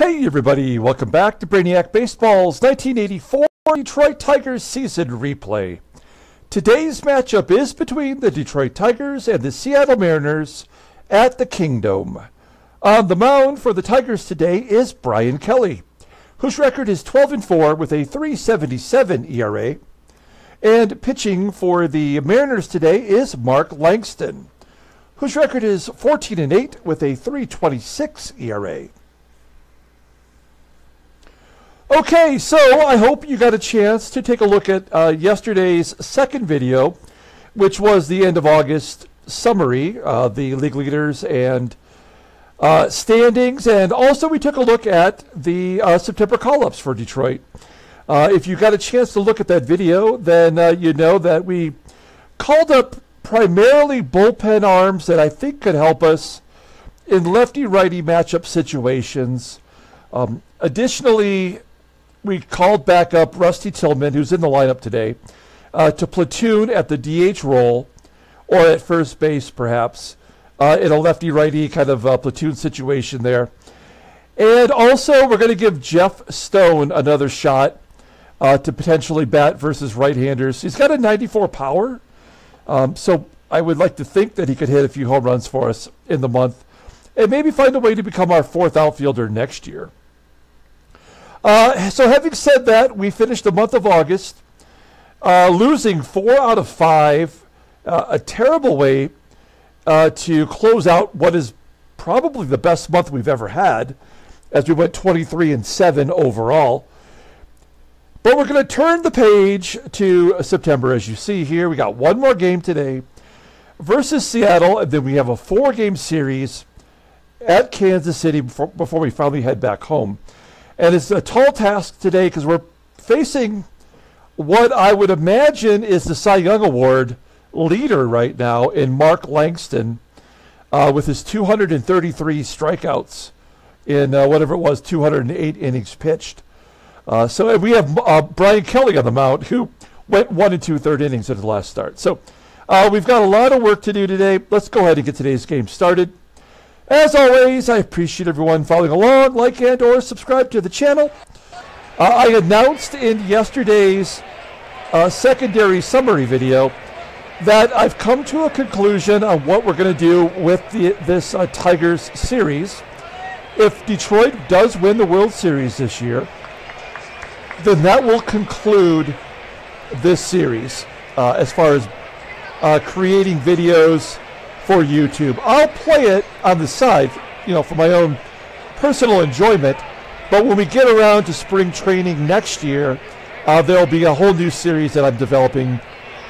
Hey everybody, welcome back to Brainiac Baseball's 1984 Detroit Tigers season replay. Today's matchup is between the Detroit Tigers and the Seattle Mariners at the Kingdome. On the mound for the Tigers today is Bryan Kelly, whose record is 12-4 with a 3.77 ERA. And pitching for the Mariners today is Mark Langston, whose record is 14-8 with a 3.26 ERA. Okay, so I hope you got a chance to take a look at yesterday's second video, which was the end of August summary, the league leaders and standings, and also we took a look at the September call-ups for Detroit. If you got a chance to look at that video, then you know that we called up primarily bullpen arms that I think could help us in lefty-righty matchup situations. Additionally, we called back up Rusty Tillman, who's in the lineup today, to platoon at the DH role, or at first base perhaps, in a lefty-righty kind of platoon situation there. And also, we're going to give Jeff Stone another shot to potentially bat versus right-handers. He's got a 94 power, so I would like to think that he could hit a few home runs for us in the month, and maybe find a way to become our fourth outfielder next year. So having said that, we finished the month of August losing 4 out of 5, a terrible way to close out what is probably the best month we've ever had, as we went 23-7 overall. But we're going to turn the page to September. As you see here, we got one more game today versus Seattle, and then we have a 4-game series at Kansas City before we finally head back home. And it's a tall task today because we're facing what I would imagine is the Cy Young Award leader right now in Mark Langston with his 233 strikeouts in whatever it was, 208 innings pitched. So we have Bryan Kelly on the mound, who went 1 2/3 innings at the last start. So we've got a lot of work to do today. Let's go ahead and get today's game started. As always, I appreciate everyone following along, like and or subscribe to the channel. I announced in yesterday's secondary summary video that I've come to a conclusion on what we're going to do with this Tigers series. If Detroit does win the World Series this year, then that will conclude this series as far as creating videos for YouTube. I'll play it on the side, you know, for my own personal enjoyment, but when we get around to spring training next year, there'll be a whole new series that I'm developing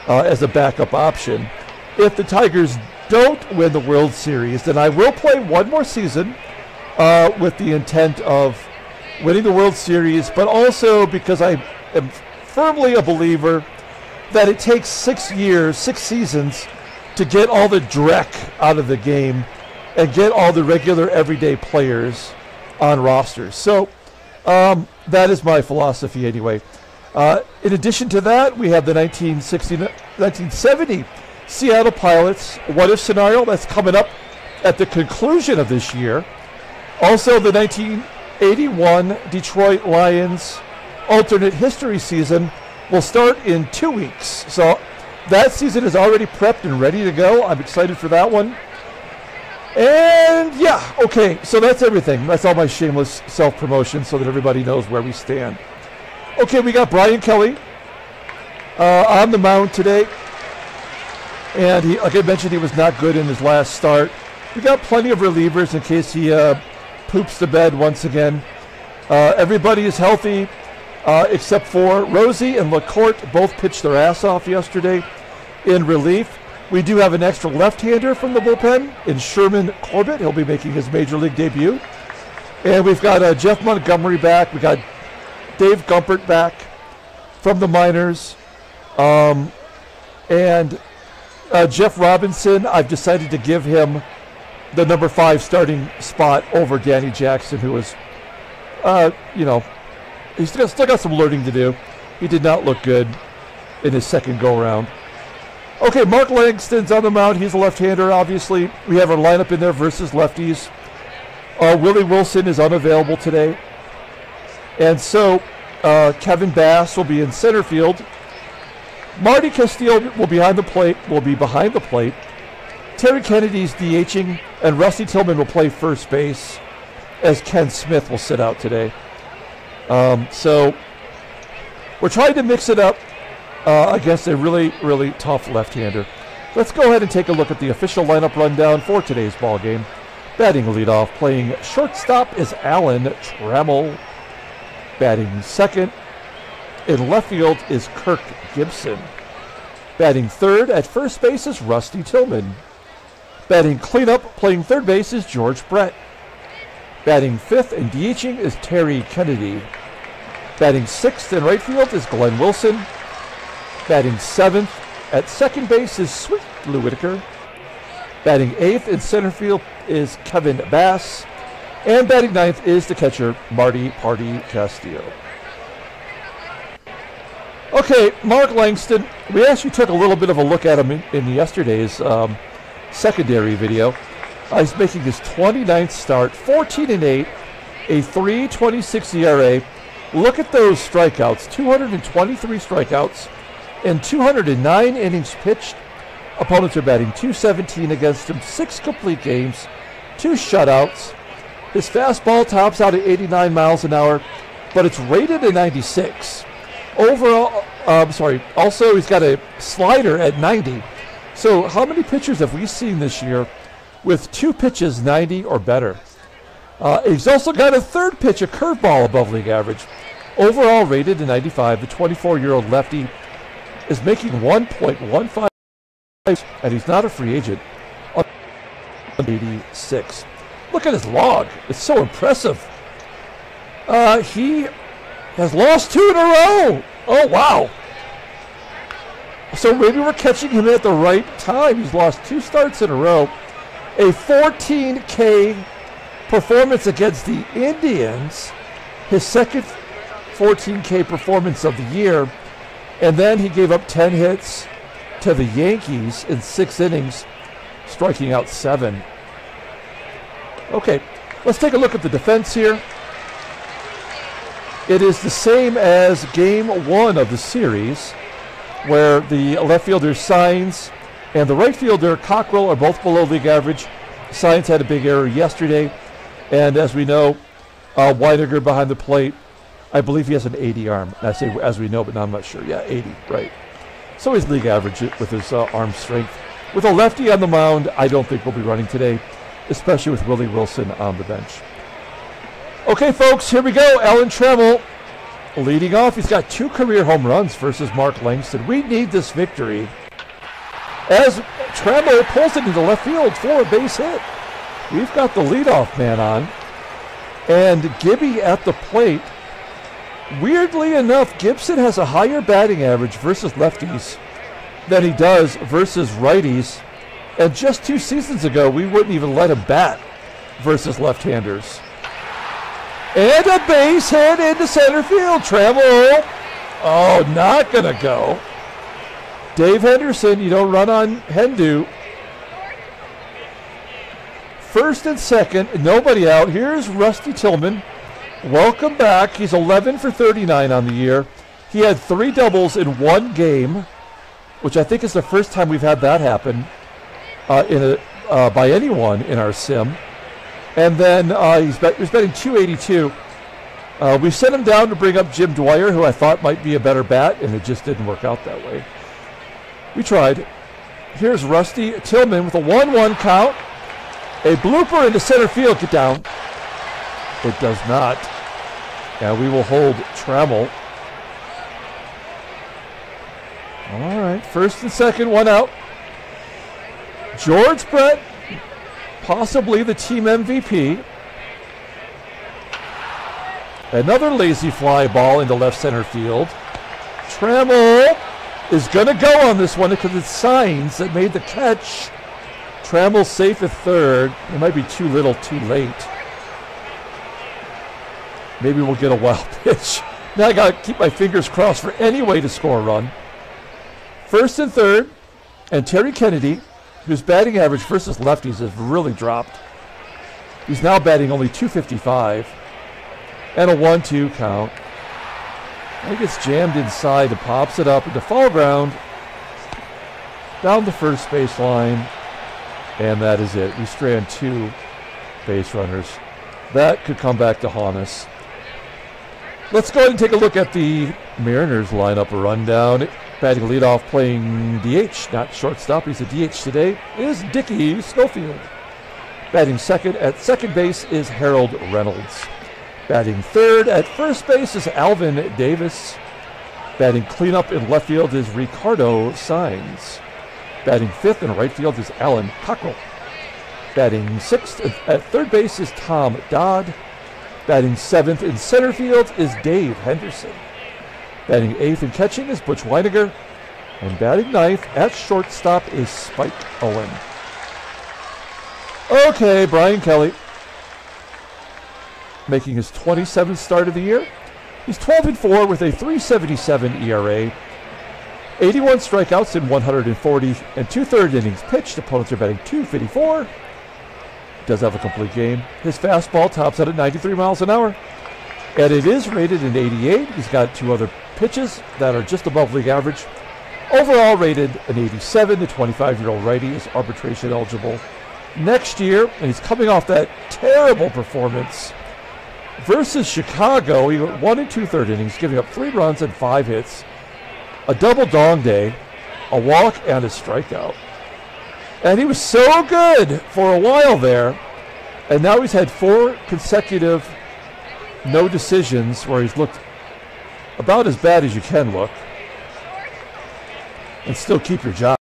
as a backup option. If the Tigers don't win the World Series, then I will play one more season with the intent of winning the World Series, but also because I am firmly a believer that it takes 6 years, 6 seasons, to get all the dreck out of the game and get all the regular everyday players on rosters. So that is my philosophy anyway. In addition to that, we have the 1970 Seattle Pilots what-if scenario that's coming up at the conclusion of this year. Also, the 1981 Detroit Lions alternate history season will start in 2 weeks. So that season is already prepped and ready to go. I'm excited for that one. And yeah, okay, so that's everything. That's all my shameless self-promotion so that everybody knows where we stand. Okay, we got Bryan Kelly on the mound today. And he, like I mentioned, he was not good in his last start. We got plenty of relievers in case he poops the bed once again. Everybody is healthy. Except for Rosie and LaCourte, both pitched their ass off yesterday in relief. We do have an extra left-hander from the bullpen in Sherman Corbett. He'll be making his major league debut. And we've got Jeff Montgomery back. We got Dave Gumpert back from the minors. And Jeff Robinson, I've decided to give him the number 5 starting spot over Danny Jackson, who was, you know, he's still got some learning to do. He did not look good in his second go-around. Okay, Mark Langston's on the mound. He's a left-hander, obviously. We have our lineup in there versus lefties. Willie Wilson is unavailable today. And so Kevin Bass will be in center field. Marty Castillo will be behind the plate. Terry Kennedy's DHing, and Rusty Tillman will play first base, as Ken Smith will sit out today. So we're trying to mix it up against a really, really tough left-hander. Let's go ahead and take a look at the official lineup rundown for today's ball game. Batting leadoff, playing shortstop is Alan Trammell. Batting second in left field is Kirk GIBSON. Batting third at first base is Rusty Tillman. Batting cleanup, playing third base is George Brett. Batting fifth and DHing is Terry Kennedy. Batting sixth in right field is Glenn Wilson. Batting seventh at second base is Sweet Lou Whitaker. Batting eighth in center field is Kevin Bass. And batting ninth is the catcher, Marty Party Castillo. Okay, Mark Langston. We actually took a little bit of a look at him in yesterday's secondary video. He's making his 29th start, 14-8, a 3.26 ERA. Look at those strikeouts, 223 strikeouts and 209 innings pitched. Opponents are batting .217 against him, 6 complete games, 2 shutouts. His fastball tops out at 89 miles an hour, but it's rated at 96. Overall, also he's got a slider at 90. So how many pitchers have we seen this year with 2 pitches 90 or better? He's also got a third pitch, a curveball above league average. Overall rated at 95, the 24-year-old lefty is making 1.15, and he's not a free agent, on 86. Look at his log. It's so impressive. He has lost 2 in a row. Oh, wow. So maybe we're catching him at the right time. He's lost 2 starts in a row. A 14K performance against the Indians. His second 14K performance of the year. And then he gave up 10 hits to the Yankees in 6 innings, striking out 7. Okay, let's take a look at the defense here. It is the same as game 1 of the series, where the left fielder SAENZ and the right fielder COCKRELL are both below league average. SAENZ had a big error yesterday, and as we know, WYNEGAR behind the plate, I believe he has an 80 arm. I say as we know, but now I'm not sure. Yeah, 80, right. So he's league average with his arm strength. With a lefty on the mound, I don't think we'll be running today, especially with Willie Wilson on the bench. Okay, folks, here we go. Alan Trammell leading off. He's got 2 career home runs versus Mark Langston. We need this victory as Trammell pulls it into left field for a base hit. We've got the leadoff man on, and Gibby at the plate. Weirdly enough, Gibson has a higher batting average versus lefties than he does versus righties. And just 2 seasons ago, we wouldn't even let him bat versus left-handers. And a base hit into center field. Trammell, oh, not going to go. Dave Henderson, you don't run on Hendu. First and second, nobody out. Here's Rusty Tillman. Welcome back. He's 11 for 39 on the year. He had 3 doubles in 1 game, which I think is the first time we've had that happen by anyone in our sim. And then he's batting .282. We sent him down to bring up Jim Dwyer, who I thought might be a better bat, and it just didn't work out that way. We tried. Here's Rusty Tillman with a 1-1 count. A blooper into center field. Get down. It does not. And we will hold Trammell. All right, first and second, 1 out. George Brett, possibly the team MVP. Another lazy fly ball into left center field. Trammell is going to go on this one because it's SAENZ that made the catch. Trammell safe at third. It might be too little, too late. Maybe we'll get a wild pitch. Now I got to keep my fingers crossed for any way to score a run. First and third, and Terry Kennedy, whose batting average versus lefties has really dropped. He's now batting only .255 and a 1-2 count. He gets jammed inside and pops it up into foul ground down the first baseline, and that is it. We strand 2 base runners. That could come back to haunt us. Let's go ahead and take a look at the Mariners lineup rundown. Batting leadoff, playing DH, not shortstop. He's a DH today, is Dickie Schofield. Batting second at second base is Harold Reynolds. Batting third at first base is Alvin Davis. Batting cleanup in left field is Ricardo SAENZ. Batting fifth in right field is Alan COCKRELL. Batting sixth at third base is Tom Dodd. Batting seventh in center field is Dave Henderson. Batting eighth in catching is Butch WYNEGAR. And batting ninth at shortstop is Spike Owen. Okay, Brian Kelly, making his 27th start of the year. He's 12-4 with a .377 ERA, 81 strikeouts in 140 and 2/3 innings pitched. Opponents are batting .254. Does have a complete game. His fastball tops out at 93 miles an hour, and it is rated an 88. He's got 2 other pitches that are just above league average. Overall rated an 87. The 25-year-old righty is arbitration eligible next year, and he's coming off that terrible performance versus Chicago. He went 1 2/3 innings, giving up 3 runs and 5 hits, a double dong day, a walk, and a strikeout. And he was so good for a while there, and now he's had 4 consecutive no decisions where he's looked about as bad as you can look and still keep your job.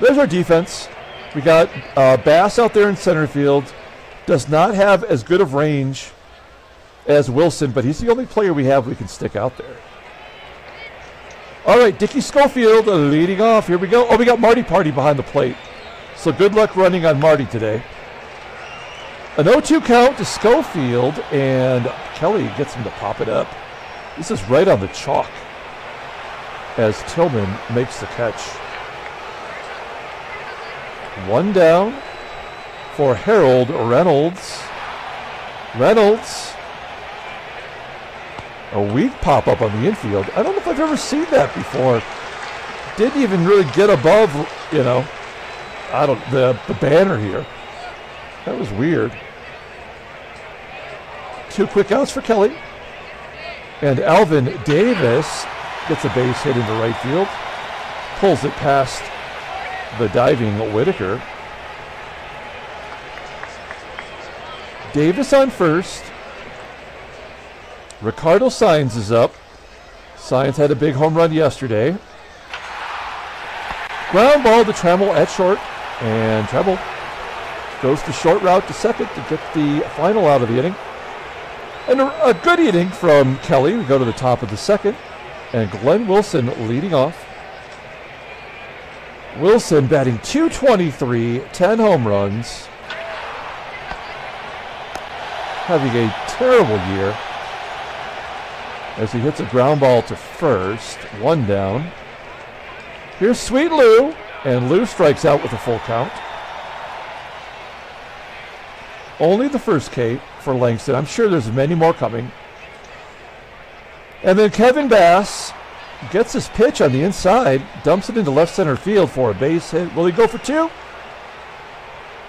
There's our defense. We got Bass out there in center field. Does not have as good of range as Wilson, but he's the only player we have we can stick out there. All right, Dickie Schofield leading off. Here we go. Oh, we got Marty Party behind the plate. So good luck running on Marty today. An 0-2 count to Schofield, and Kelly gets him to pop it up. This is right on the chalk as Tillman makes the catch. 1 down for Harold Reynolds. Reynolds, a weak pop-up on the infield. I don't know if I've ever seen that before. Didn't even really get above, you know, the banner here. That was weird. 2 quick outs for Kelly. And Alvin Davis gets a base hit into right field. Pulls it past the diving Whitaker. Davis on first. Ricardo SAENZ is up. SAENZ had a big home run yesterday. Ground ball to Trammell at short. And Trammell goes the short route to second to get the final out of the inning. And a good inning from Kelly. We go to the top of the second. And Glenn Wilson leading off. Wilson batting .223, 10 home runs. Having a terrible year as he hits a ground ball to first. 1 down. Here's Sweet Lou, and Lou strikes out with a full count. Only the first K for Langston. I'm sure there's many more coming. And then Kevin Bass gets his pitch on the inside, dumps it into left center field for a base hit. Will he go for 2?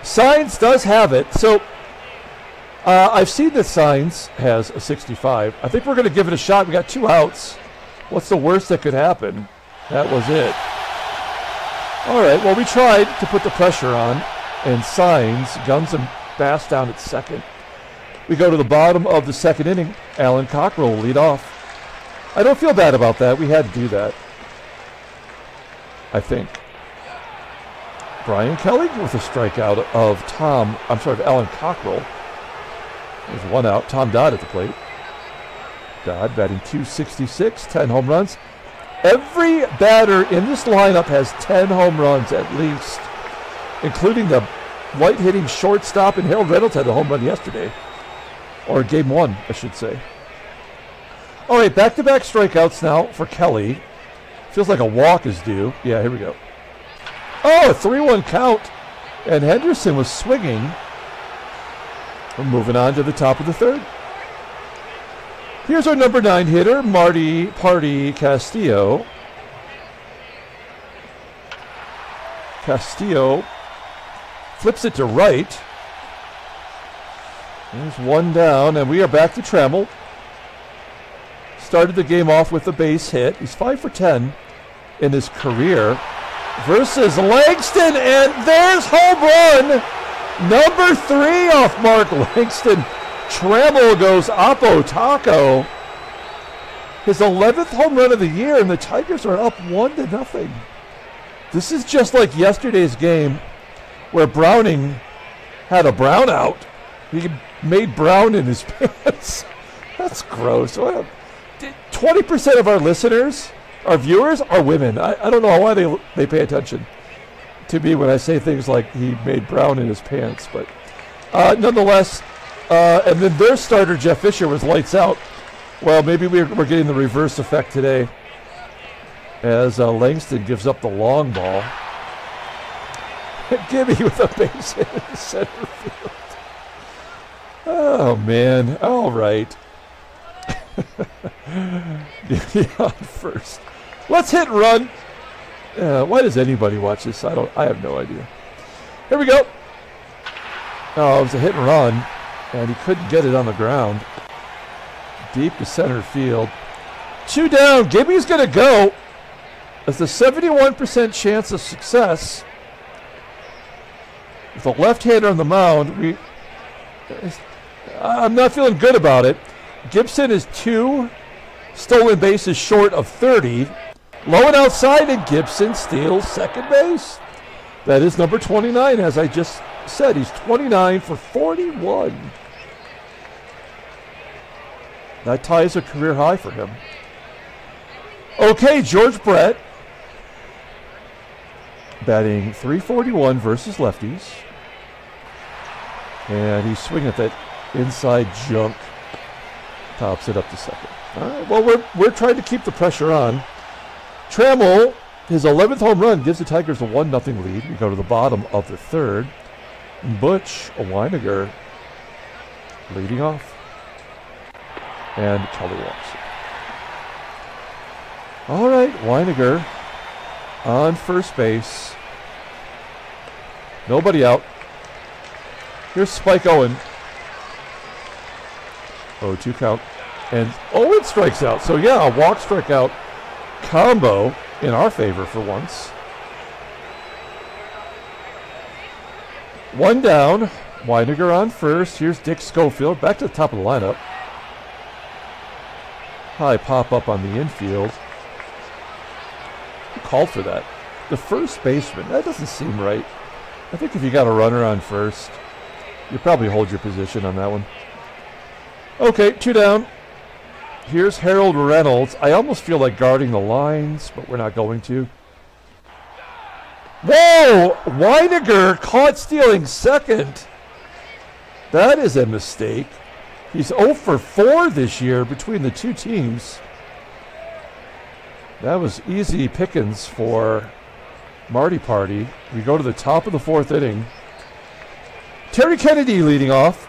SAENZ does have it. So I've seen that SAENZ has a 65. I think we're going to give it a shot. We got 2 outs. What's the worst that could happen? That was it. All right, well, we tried to put the pressure on, and SAENZ guns him Bass down at second. We go to the bottom of the second inning. Alan COCKRELL will lead off. I don't feel bad about that. We had to do that, I think. Brian Kelly with a strikeout of Alan COCKRELL. There's 1 out. Tom Dodd at the plate. Dodd batting .266, 10 home runs. Every batter in this lineup has 10 home runs at least, including the light-hitting shortstop, and Harold Reynolds had a home run yesterday. Or game 1, I should say. All right, back-to-back strikeouts now for Kelly. Feels like a walk is due. Yeah, here we go. Oh, a 3-1 count. And Henderson was swinging. We're moving on to the top of the third. Here's our number 9 hitter, Marty Castillo. Castillo flips it to right. There's one down, and we are back to Trammell. Started the game off with a base hit. He's 5 for 10 in his career. Versus Langston, and there's home run. Number 3 off Mark Langston. Trammell goes Oppo Taco. His 11th home run of the year, and the Tigers are up 1-0. This is just like yesterday's game where Browning had a brownout. He made brown in his pants. That's gross. 20% of our listeners, our viewers, are women. I don't know why they pay attention to me when I say things like he made brown in his pants. But nonetheless, and then their starter, Jeff Fisher, was lights out. Well, maybe we're getting the reverse effect today as Langston gives up the long ball. Gibby with a base hit in the center field. Oh, man. All right. Gibby on first. Let's hit and run. Why does anybody watch this? I have no idea. Here we go. Oh, it was a hit and run, and he couldn't get it on the ground. Deep to center field. 2 down. Gibby's going to go. That's a 71% chance of success. With a left-hander on the mound, I'm not feeling good about it. Gibson is 2 stolen bases short of 30. Low and outside, and Gibson steals second base. That is number 29, as I just said. He's 29 for 41. That ties a career high for him. Okay, George Brett batting .341 versus lefties. And he's swinging at that inside junk. Tops it up to second. All right, well, we're trying to keep the pressure on. Trammell, his 11th home run, gives the Tigers a 1-0 lead. We go to the bottom of the third. Butch, WYNEGAR leading off. And Kelly walks. All right, WYNEGAR on first base. Nobody out. Here's Spike Owen. 0-2 count. And Owen strikes out. So, yeah, a walk strikeout combo in our favor for once. 1 down. WYNEGAR on first. Here's Dick Schofield back to the top of the lineup. High pop-up on the infield. Who called for that? The first baseman. That doesn't seem right. I think if you got a runner on first, you probably hold your position on that one. Okay, 2 down. Here's Harold Reynolds. I almost feel like guarding the lines, but we're not going to. Whoa! WYNEGAR caught stealing second. That is a mistake. He's 0 for 4 this year between the two teams. That was easy pickings for Marty Party. We go to the top of the 4th inning. Terry Kennedy leading off.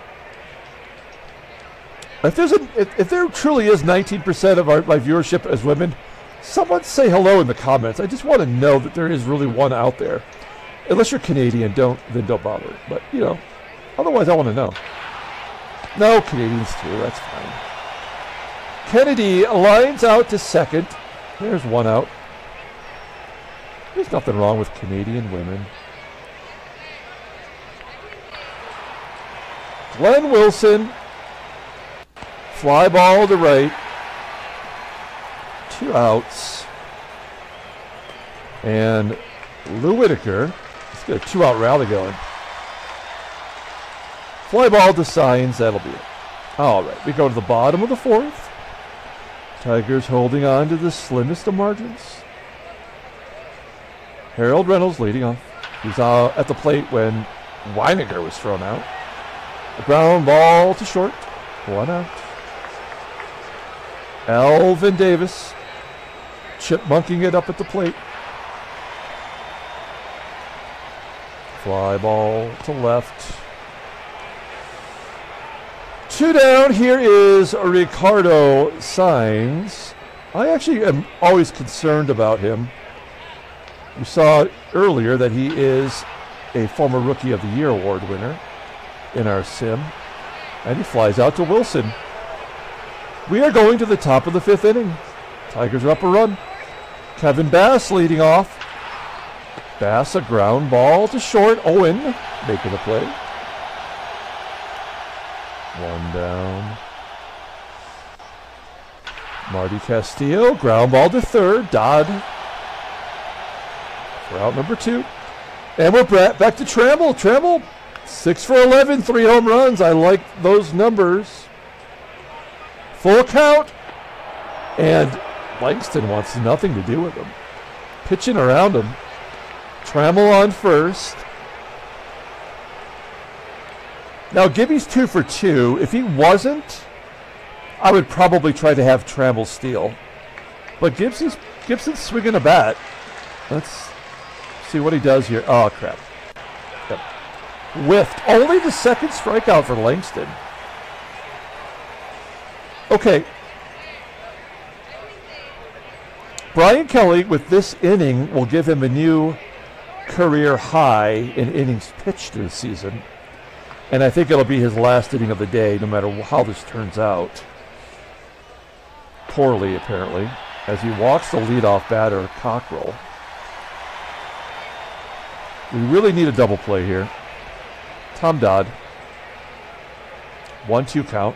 If there truly is 19% of my viewership as women, someone say hello in the comments. I just want to know that there is really one out there. Unless you're Canadian, then don't bother. But, you know, otherwise I want to know. No, Canadians too, that's fine. Kennedy lines out to second. There's 1 out. There's nothing wrong with Canadian women. Glenn Wilson. Fly ball to right. 2 outs. And Lou Whitaker. Let's get a 2-out rally going. Fly ball to SAENZ. That'll be it. All right. We go to the bottom of the 4th. Tigers holding on to the slimmest of margins. Harold Reynolds leading off. He's at the plate when WYNEGAR was thrown out. A ground ball to short. 1 out. Alvin Davis chipmunking it up at the plate. Fly ball to left. 2 down. Here is Ricardo SAENZ. I actually am always concerned about him. You saw earlier that he is a former Rookie of the Year award winner in our sim. And he flies out to Wilson. We are going to the top of the 5th inning. Tigers are up a run. Kevin Bass leading off. Bass, a ground ball to short. Owen making the play. 1 down. Marty Castillo, ground ball to third. Dodd for out number 2. And we're back to Trammell. Trammell, 6 for 11, 3 home runs. I like those numbers. Full count. And Langston wants nothing to do with him. Pitching around him. Trammell on first. Now, Gibby's 2 for 2. If he wasn't, I would probably try to have Trammell steal. But Gibson's swinging a bat. Let's see what he does here. Oh, crap. Yep. Whiffed. Only the 2nd strikeout for Langston. Okay. Brian Kelly, with this inning, will give him a new career high in innings pitched this season. And I think it'll be his last inning of the day, no matter how this turns out. Poorly, apparently, as he walks the leadoff batter, COCKRELL. We really need a double play here. Tom Dodd. 1-2 count.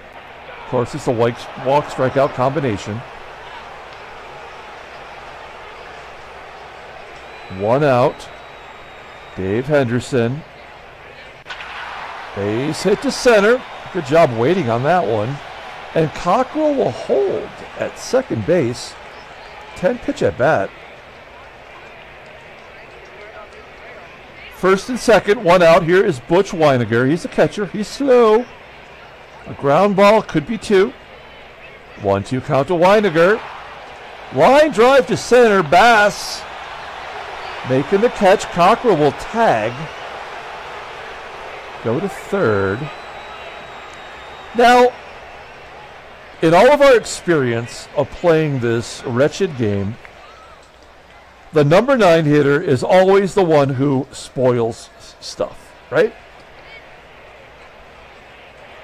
Of course, it's a walk strikeout combination. 1 out. Dave Henderson. Base hit to center. Good job waiting on that one. And COCKRELL will hold at 2nd base. 10 pitch at bat. 1st and 2nd, 1 out. Here is Butch WYNEGAR. He's a catcher. He's slow. A ground ball, could be 2. 1-2 count to WYNEGAR. Line drive to center. Bass making the catch. COCKRELL will tag. Go to 3rd. Now, in all of our experience of playing this wretched game, the number 9 hitter is always the one who spoils stuff, right?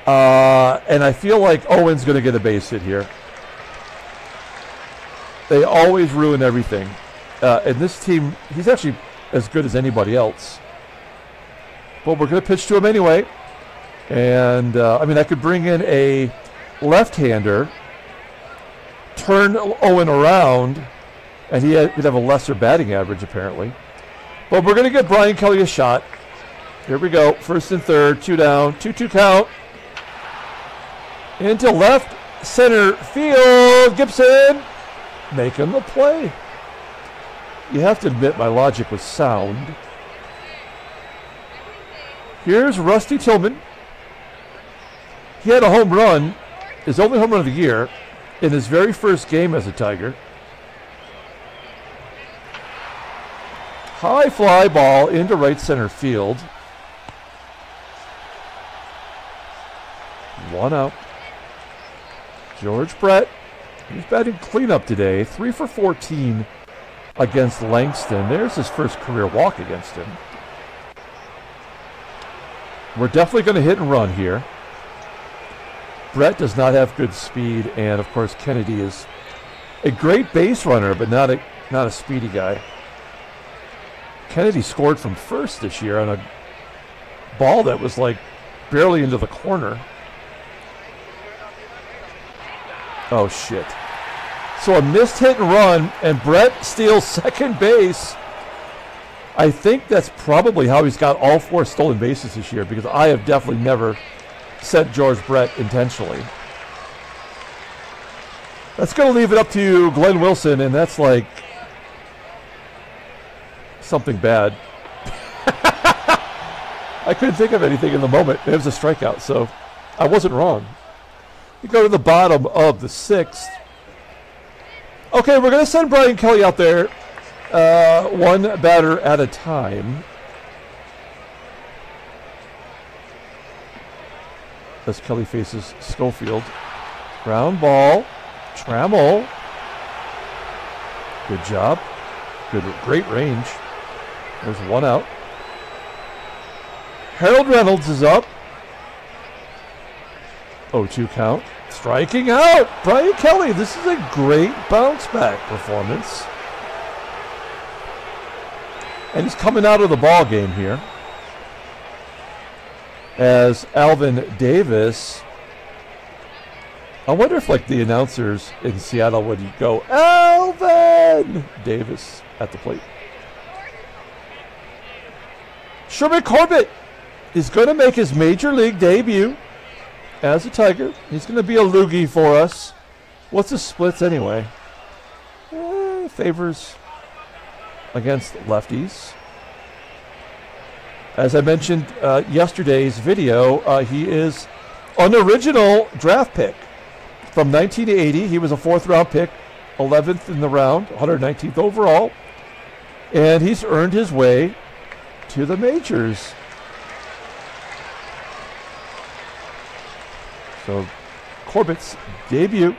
And I feel like Owen's going to get a base hit here. They always ruin everything. And this team, he's actually as good as anybody else. But we're going to pitch to him anyway. And, I mean, I could bring in a left-hander, turn Owen around, and he'd have a lesser batting average, apparently. But we're going to give Brian Kelly a shot. Here we go. 1st and 3rd, 2 down, 2-2 count. Into left center field. Gibson making the play. You have to admit my logic was sound. Here's Rusty Tillman. He had a home run, his only home run of the year, in his very first game as a Tiger. High fly ball into right center field. 1 out. George Brett, he's batting cleanup today. 3 for 14 against Langston. There's his first career walk against him. We're definitely going to hit and run here. Brett does not have good speed, and of course Kennedy is a great base runner, but not a speedy guy. Kennedy scored from first this year on a ball that was like barely into the corner. Oh shit. So a missed hit and run, and Brett steals second base. I think that's probably how he's got all 4 stolen bases this year, because I have definitely never sent George Brett intentionally. That's going to leave it up to Glenn Wilson, and that's like something bad. I couldn't think of anything in the moment. It was a strikeout, so I wasn't wrong. We go to the bottom of the 6th. Okay, we're going to send Brian Kelly out there, 1 batter at a time. as Kelly faces Schofield. Ground ball. Trammell. Good job. Great range. There's one out. Harold Reynolds is up. 0-2 count. Striking out. Brian Kelly. This is a great bounce back performance. And he's coming out of the ball game here. As Alvin Davis. I wonder if like the announcers in Seattle would go, Alvin Davis at the plate. Sherman Corbett is going to make his major league debut as a Tiger. He's going to be a loogie for us. What's his splits anyway? Favors against lefties. As I mentioned yesterday's video, he is an original draft pick. From 1980, he was a 4th round pick, 11th in the round, 119th overall. And he's earned his way to the majors. So Corbett's debut.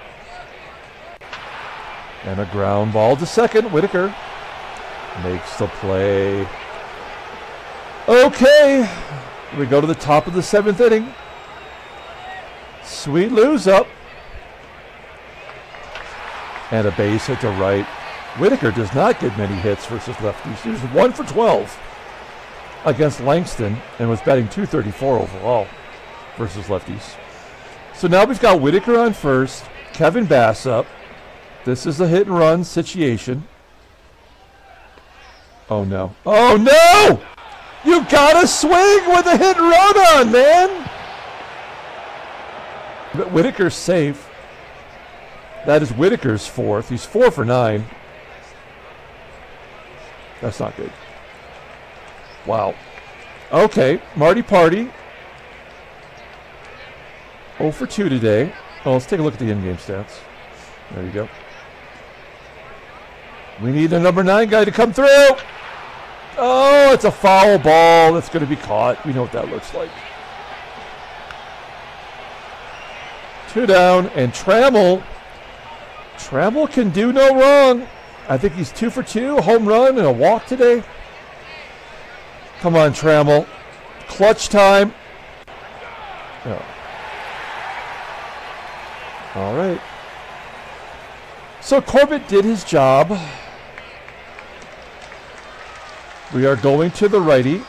And a ground ball to second. Whitaker makes the play. Okay, we go to the top of the 7th inning. Sweet Lou's up. And a base hit to right. Whitaker does not get many hits versus lefties. He was 1 for 12 against Langston and was batting .234 overall versus lefties. So now we've got Whitaker on first, Kevin Bass up. This is a hit and run situation. Oh no. Oh no! You gotta swing with a hit and run on, man! But Whitaker's safe. That is Whitaker's 4th. He's 4 for 9. That's not good. Wow. Okay, Marty Party. 0 for 2 today. Oh, let's take a look at the in-game stats. There you go. We need a number 9 guy to come through. Oh, it's a foul ball that's going to be caught. We know what that looks like. 2 down, and Trammell can do no wrong. I think he's 2 for 2, a home run and a walk today. Come on, Trammell. Clutch time. Oh. All right. So Corbett did his job. We are going to the righty.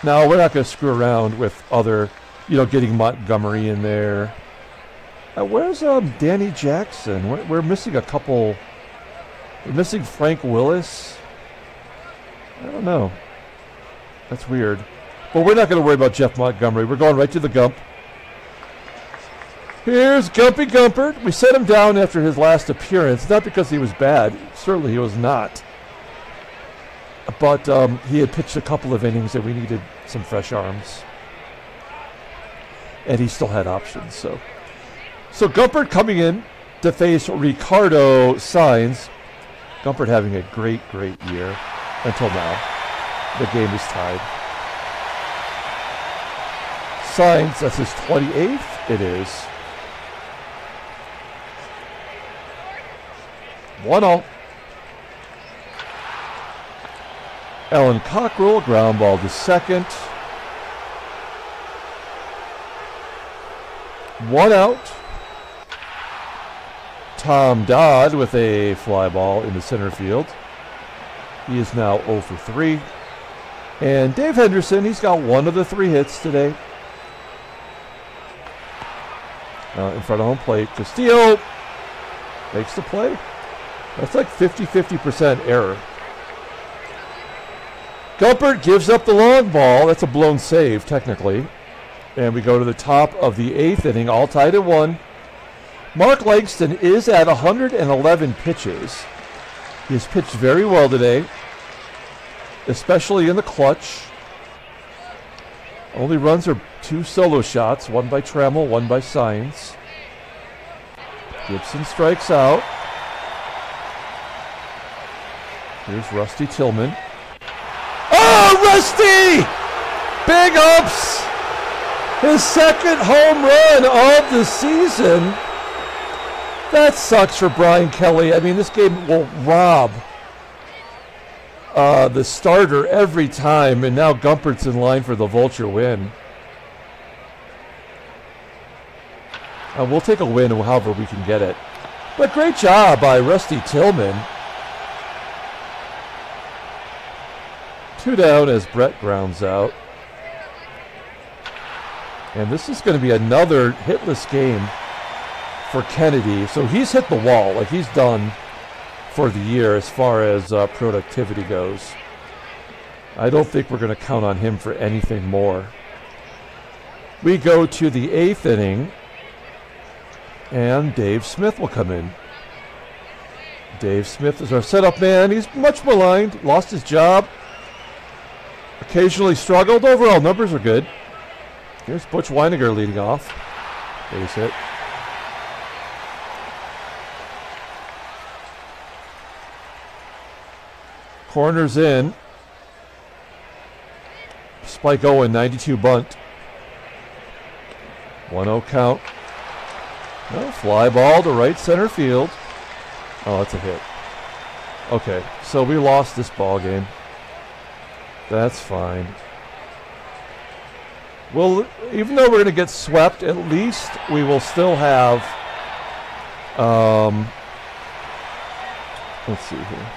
Now, we're not going to screw around with other, getting Montgomery in there. Where's Danny Jackson? We're missing a couple. We're missing Frank Willis. I don't know. That's weird. But we're not going to worry about Jeff Montgomery. We're going right to the Gump. Here's Gumpy Gumpert. We set him down after his last appearance. Not because he was bad. Certainly he was not. But he had pitched a couple of innings and we needed some fresh arms. And he still had options, so Gumpert coming in to face Ricardo SAENZ. Gumpert having a great year until now. The game is tied. SAENZ, that's his 28th. It is. 1-0. Alan Cockrell, ground ball to second. 1 out. Tom Dodd with a fly ball in the center field. He is now 0 for 3. And Dave Henderson, he's got 1 of the 3 hits today. In front of home plate. Castillo makes the play. That's like 50% error. Gumpert gives up the long ball. That's a blown save, technically. And we go to the top of the 8th inning, all tied at 1. Mark Langston is at 111 pitches. He has pitched very well today, especially in the clutch. Only runs are 2 solo shots, 1 by Trammell, 1 by SAENZ. Gibson strikes out. Here's Rusty Tillman. Oh, Rusty! Big ups! His second home run of the season. That sucks for Brian Kelly. I mean, this game will rob the starter every time, and now Gumpert's in line for the Vulture win. We'll take a win however we can get it. But great job by Rusty Tillman. 2 down as Brett grounds out. And this is going to be another hitless game for Kennedy. So he's hit the wall. Like, he's done for the year as far as productivity goes. I don't think we're going to count on him for anything more. We go to the 8th inning. And Dave Smith will come in. Dave Smith is our setup man. He's much maligned, lost his job, occasionally struggled. Overall numbers are good. Here's Butch WYNEGAR leading off. Base hit. Corners in. Spike Owen, 92 bunt. 1-0 count. No, fly ball to right center field. Oh, that's a hit. Okay, so we lost this ball game. That's fine. Well, even though we're going to get swept, at least we will still have. Let's see here.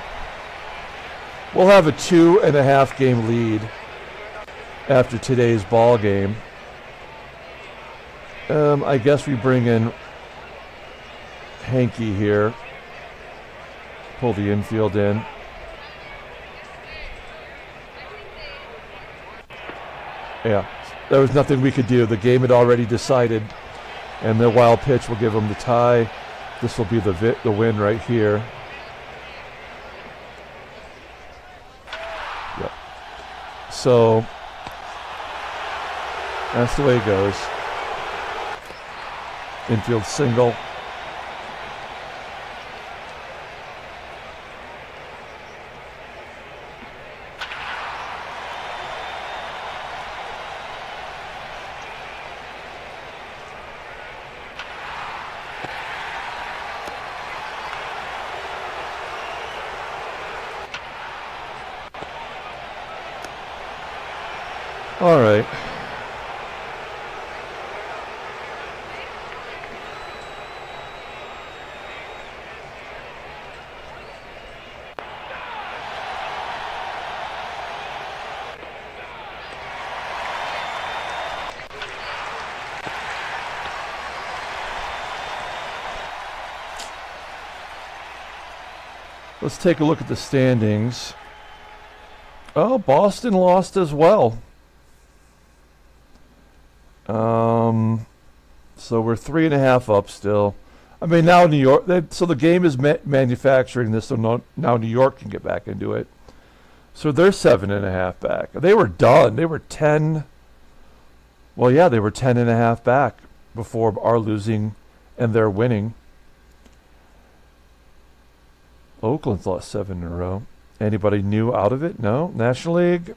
We'll have a 2.5 game lead after today's ball game. I guess we bring in Hanky here. Pull the infield in. Yeah, there was nothing we could do. The game had already decided, and the wild pitch will give them the tie. This will be the win right here. Yep. So that's the way it goes. Infield single. All right. Let's take a look at the standings. Oh, Boston lost as well. So we're 3.5 up still. I mean, now New York. So the game is manufacturing this, so now New York can get back into it. So they're 7.5 back. They were done. They were 10. Well, yeah, they were 10.5 back before our losing and their winning. Oakland's lost 7 in a row. Anybody new out of it? No. National League.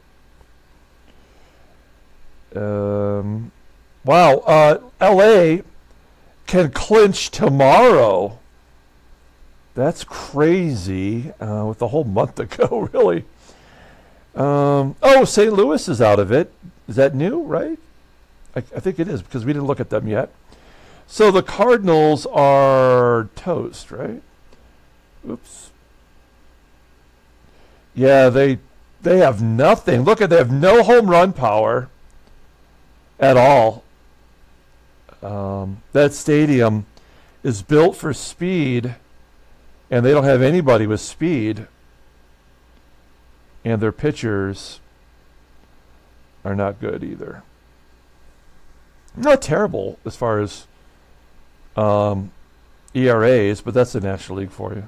Wow. LA can clinch tomorrow. That's crazy. With a whole month to go, really. Oh, St. Louis is out of it. Is that new, right? I think it is because we didn't look at them yet. So the Cardinals are toast, right? Oops. Yeah, they have nothing. Look at, they have no home run power at all. That stadium is built for speed, and they don't have anybody with speed. And their pitchers are not good either. Not terrible as far as ERAs, but that's the National League for you.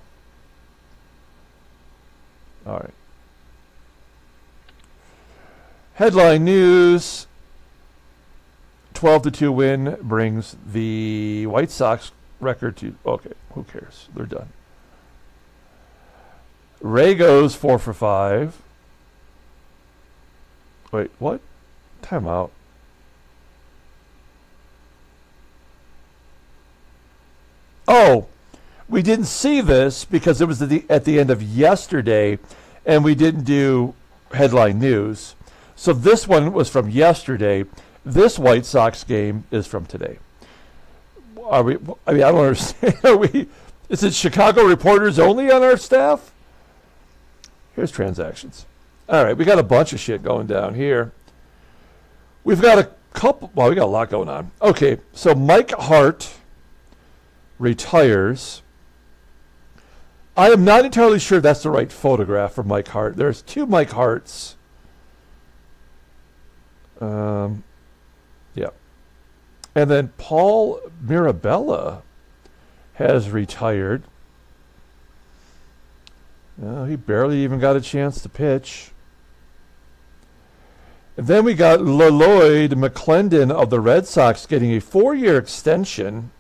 All right. Headline news. 12-2 win brings the White Sox record to... Okay, who cares? They're done. Ray goes 4 for 5. Wait, what? Timeout. Oh, we didn't see this because it was at the end of yesterday, and we didn't do headline news. So this one was from yesterday. This White Sox game is from today. Are we? I mean, I don't understand. Are we? Is it Chicago reporters only on our staff? Here's transactions. All right, we got a bunch of shit going down here. We've got a couple. Well, we got a lot going on. Okay, so Mike Hart retires. I am not entirely sure that's the right photograph for Mike Hart. There's two Mike Harts. Yeah. And then Paul Mirabella has retired. He barely even got a chance to pitch. And then we got Lloyd McClendon of the Red Sox getting a 4-year extension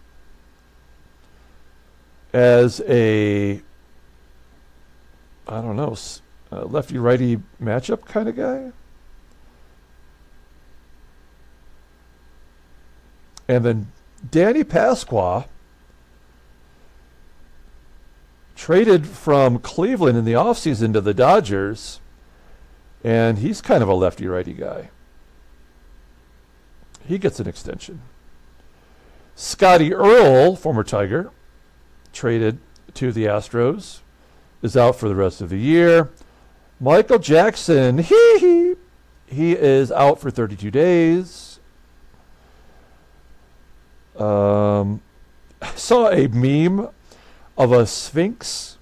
as a, I don't know, lefty-righty matchup kind of guy. And then Danny Pasqua traded from Cleveland in the offseason to the Dodgers, and he's kind of a lefty-righty guy. He gets an extension. Scotty Earl, former Tiger, traded to the Astros, is out for the rest of the year. Michael Jackson, he is out for 32 days. I saw a meme of a Sphinx,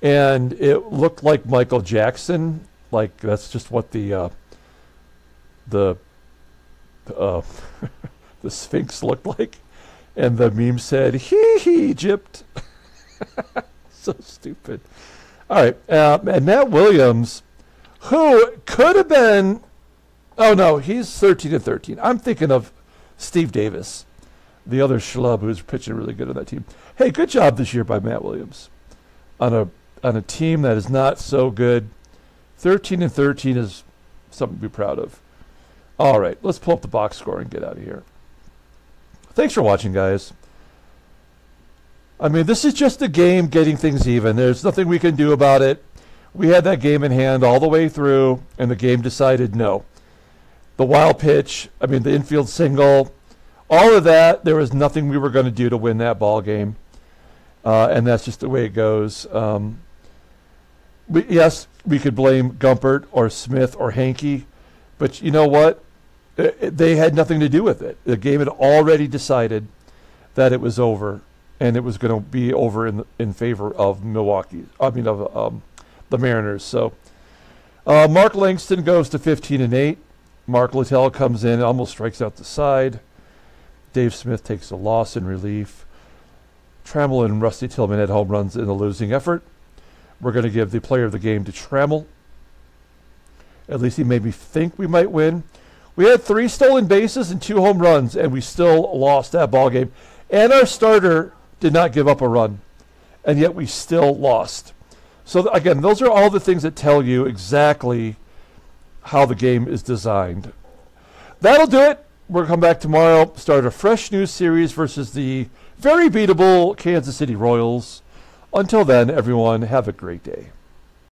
and it looked like Michael Jackson. Like that's just what the the Sphinx looked like, and the meme said, "Hee Egypt." So stupid. All right, and Matt Williams, who could have been, oh no, he's 13-13. I'm thinking of Steve Davis, the other schlub who's pitching really good on that team. Hey, good job this year by Matt Williams on a team that is not so good. 13-13 is something to be proud of. All right, let's pull up the box score and get out of here. Thanks for watching, guys. I mean, this is just a game getting things even. There's nothing we can do about it. We had that game in hand all the way through, and the game decided no. The wild pitch, I mean, the infield single, all of that, there was nothing we were going to do to win that ball game. And that's just the way it goes. Yes, we could blame Gumpert or Smith or Hankey, but you know what? They had nothing to do with it. The game had already decided that it was over, and it was going to be over in favor of Milwaukee. I mean, of the Mariners. So Mark Langston goes to 15-8. Mark Littell comes in, almost strikes out the side. Dave Smith takes a loss in relief. Trammell and Rusty Tillman had home runs in the losing effort. We're going to give the player of the game to Trammell. At least he made me think we might win. We had 3 stolen bases and 2 home runs, and we still lost that ball game. And our starter did not give up a run, and yet we still lost. So again, those are all the things that tell you exactly how the game is designed. That'll do it. We're going to come back tomorrow, start a fresh news series versus the very beatable Kansas City Royals. Until then, everyone, have a great day.